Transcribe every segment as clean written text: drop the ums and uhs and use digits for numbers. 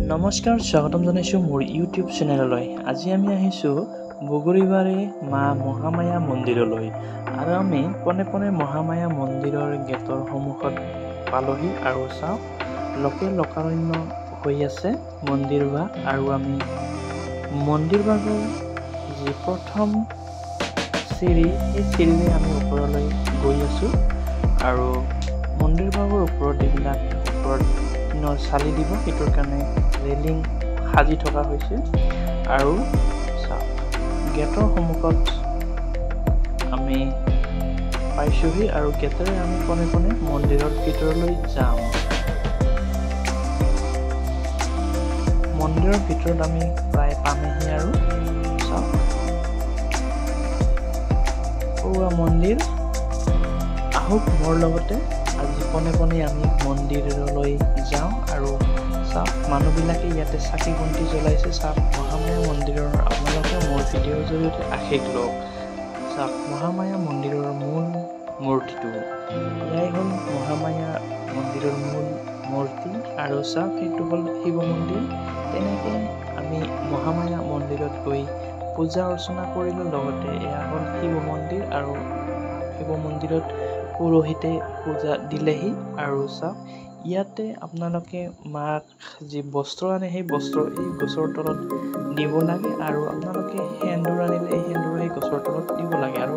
নমস্কাৰ, স্বাগতম জনাইছোঁ মোৰ ইউটিউব চেনেললৈ। আজি আমি আহিছোঁ বগৰীবাৰী মা মহামায়া মন্দিৰলৈ আৰু আমি পোনে পোনে মহামায়া মন্দিৰৰ গেটৰ সন্মুখত পালোহি আৰু চাওঁ লোকে লোকাৰণ্য হৈ আছে মন্দিৰ ভাগ। আৰু আমি মন্দিৰ ভাগৰ যি প্ৰথম চিৰি, এই চিৰিৰে আমি ওপৰলৈ গৈ আছোঁ আৰু মন্দিৰ ভাগৰ ওপৰত এইবিলাক চালি দিব, সেইটোৰ কাৰণে ৰেলিং সাজি থকা হৈছে। আৰু গেটৰ সন্মুখত আমি পাইছোহি আৰু গেটেৰে আমি পোনে পোনে মন্দিৰৰ ভিতৰলৈ যাওঁ। মন্দিৰৰ ভিতৰত আমি প্ৰায় পামেহি আৰু চাওক মন্দিৰ। আহক মোৰ লগতে আজি পোনে পোনে আমি মন্দিৰলৈ যাওঁ আৰু চাওক মানুহবিলাকে ইয়াতে চাকি বন্তি জ্বলাইছে। চাওক মহামায়া মন্দিৰৰ আপোনালোকে মোৰ ভিডিঅ'ৰ জৰিয়তে আশীষ লওক। চাওক মহামায়া মন্দিৰৰ মূল মূৰ্তিটো, এয়াই হ'ল মহামায়া মন্দিৰৰ মূল মূৰ্তি। আৰু চাওক সেইটো হ'ল শিৱ মন্দিৰ। তেনেকৈ আমি মহামায়া মন্দিৰত গৈ পূজা অৰ্চনা কৰিলোঁ। লগতে এয়া হ'ল শিৱ মন্দিৰ আৰু শিৱ মন্দিৰত পুৰোহিতে পূজা দিলেহি। আৰু চাওক ইয়াতে আপোনালোকে মাক যি বস্ত্ৰ আনে সেই বস্ত্ৰ এই গছৰ তলত দিব লাগে আৰু আপোনালোকে সেন্দুৰ আনিলে এই সেন্দুৰ সেই গছৰ তলত দিব লাগে। আৰু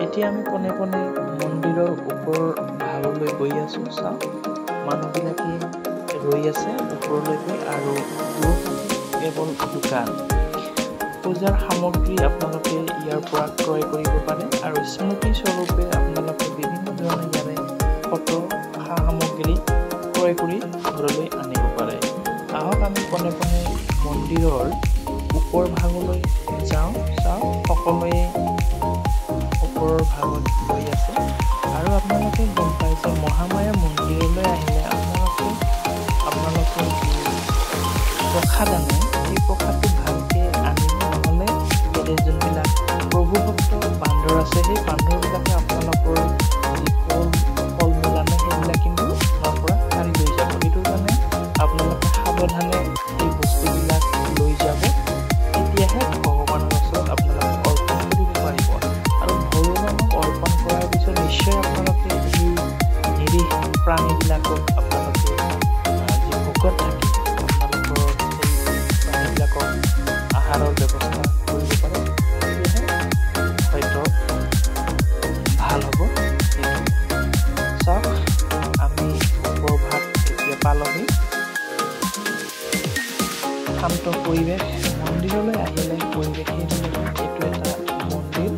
এতিয়া আমি পোনে পোনে মন্দিৰৰ ওপৰৰ ভাগলৈ গৈ আছোঁ। চাওক মানুহবিলাকে ৰৈ আছে ওপৰলৈ গৈ আৰু কেৱল দোকান পূজাৰ সামগ্ৰী আপোনালোকে ইয়াৰ পৰা ক্ৰয় কৰিব পাৰে আৰু স্মৃতি স্বৰূপে আপোনালোকে বিভিন্ন ধৰণৰ ইয়াৰে ফটো সা সামগ্ৰী ক্ৰয় কৰি ঘৰলৈ আনিব পাৰে। আহক আমি পোনে পোনে মন্দিৰৰ ওপৰ ভাগলৈ যাওঁ। চাওক সকলোৱে ওপৰৰ ভাগত গৈ আছে আৰু আপোনালোকে গম পায় যে মহামায়া মন্দিৰলৈ আহিলে আপোনালোকে প্ৰসাদ আনে, সেই প্ৰসাদটো ভালকৈ আনিব, নহ'লে ইয়াতে যোনবিলাক প্ৰভু ভক্ত বান্দৰ আছে সেই বান্দৰবিলাকে আপোনালোকৰ যি ফল মূল আনে সেইবিলাক কিন্তু আপোনাৰ পৰা কাঢ়ি লৈ যাব। সেইটোৰ কাৰণে আপোনালোকে সাৱধানে এই বস্তুবিলাক লৈ যাব, তেতিয়াহে ভগৱানৰ ওচৰত আপোনালোকে অৰ্পণ কৰিব পাৰিব। আৰু ভগৱানক অৰ্পণ কৰাৰ পিছত নিশ্চয় আপোনালোকে এই নিৰীহ প্ৰাণীবিলাকক আপোনালোকে যি ভোকত থাকি আপোনালোকৰ সেই প্ৰাণীবিলাকক আহাৰৰ ব্যৱস্থা কৰিব পাৰে, তেতিয়াহে হয়তো ভাল হ'ব। চাওক আমি ওপৰ ভাগ এতিয়া পালোহি। শান্ত পৰিৱেশ, মন্দিৰলৈ আহিলে পৰিৱেশেই এইটো এটা মন্দিৰ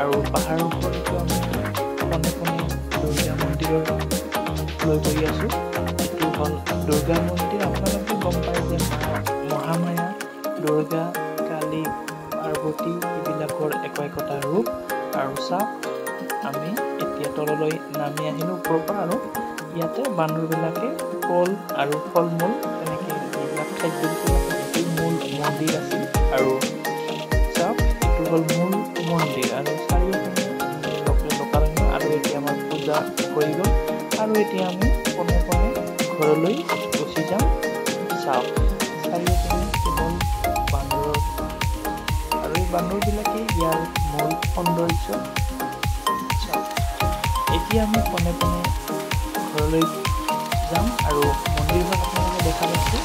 আৰু পাহাৰৰ ওপৰতো আমি পোনে পোনে দুৰ্গা মন্দিৰলৈ গৈ আছোঁ। এইটো হ'ল দুৰ্গা মন্দিৰ। আপোনালোকে গম পায় যে মহামায়া, দুৰ্গা, কালী, পাৰ্বতী এইবিলাকৰ একতা ৰূপ। আৰু চাওক আমি এতিয়া তললৈ নামি আহিলোঁ ওপৰৰ পৰা আৰু ইয়াতে বান্দৰবিলাকে কল আৰু ফল মূল তেনেকৈ এইবিলাক খাদ্য মূল মন্দিৰ আছিল। আৰু চাওক এইটো হ'ল মূল মন্দিৰ আৰু চাৰিওফালে লোকাৰণ্য। আৰু এতিয়া আমাৰ পূজা হৈ গ'ল আৰু এতিয়া আমি পোনে পোনে ঘৰলৈ গুচি যাম। চাওক চাৰিওফালে কেৱল বান্দৰ আৰু এই বান্দৰবিলাকেই ইয়াৰ মূল সৌন্দৰ্য। এতিয়া আমি পোনে পোনে ঘৰলৈ যাম আৰু মন্দিৰভাগ আপোনালোকে দেখা পাইছে।